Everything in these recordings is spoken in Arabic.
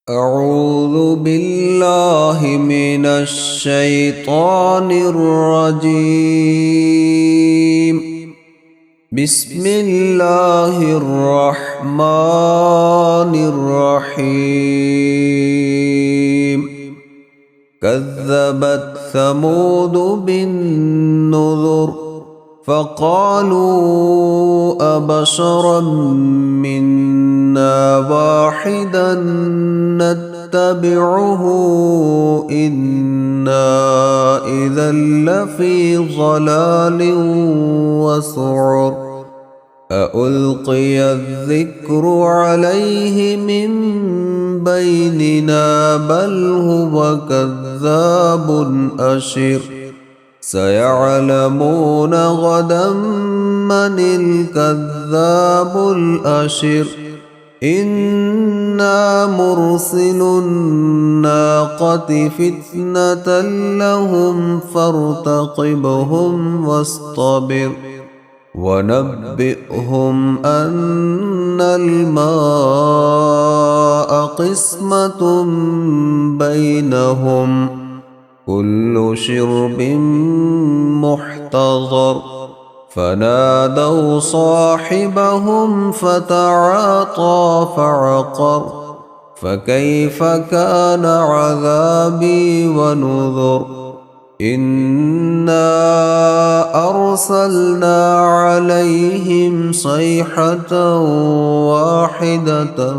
أعوذ بالله من الشيطان الرجيم. بسم الله الرحمن الرحيم. كذبت ثمود بالنذر فقالوا أبشرا منا واحدا نتبعه إنا إذا لفي ضلال وسعر. أألقي الذكر عليه من بيننا بل هو كذاب أشر. سيعلمون غدا من الكذاب الأشر. إنا مرسل الناقة فتنة لهم فارتقبهم واصطبر. ونبئهم أن الماء قسمة بينهم كل شرب محتضر. فنادوا صاحبهم فتعاطى فعقر. فكيف كان عذابي ونذر. إنا أرسلنا عليهم صيحة واحدة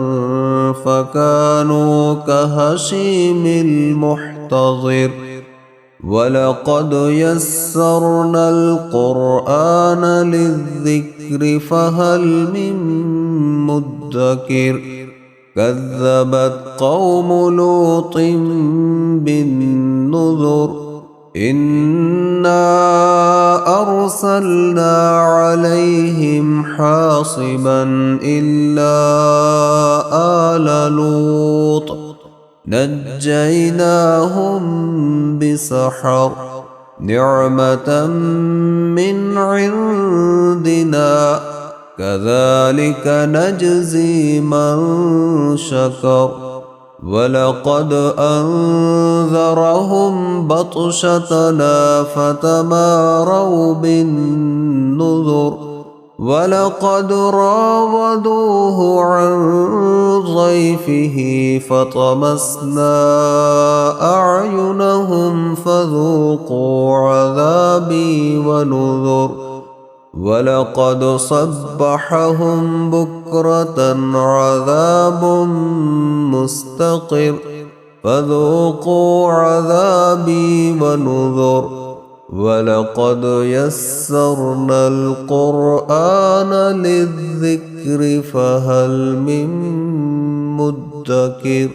فكانوا كهشيم المحتضر. ولقد يسرنا القرآن للذكر فهل من مدكر. كذبت قوم لوط بالنذر. إنا أرسلنا عليهم حاصبا إلا آل لوط نجيناهم بسحر. نعمة من عندنا كذلك نجزي من شكر. ولقد أنذرهم بطشتنا فتماروا بالنذر. ولقد راودوه عن ضيفه فطمسنا أعينهم فذوقوا عذابي ونذر. ولقد صبحهم بكرة عذاب مستقر. فذوقوا عذابي ونذر. ولقد يسرنا القرآن للذكر فهل من مدكر.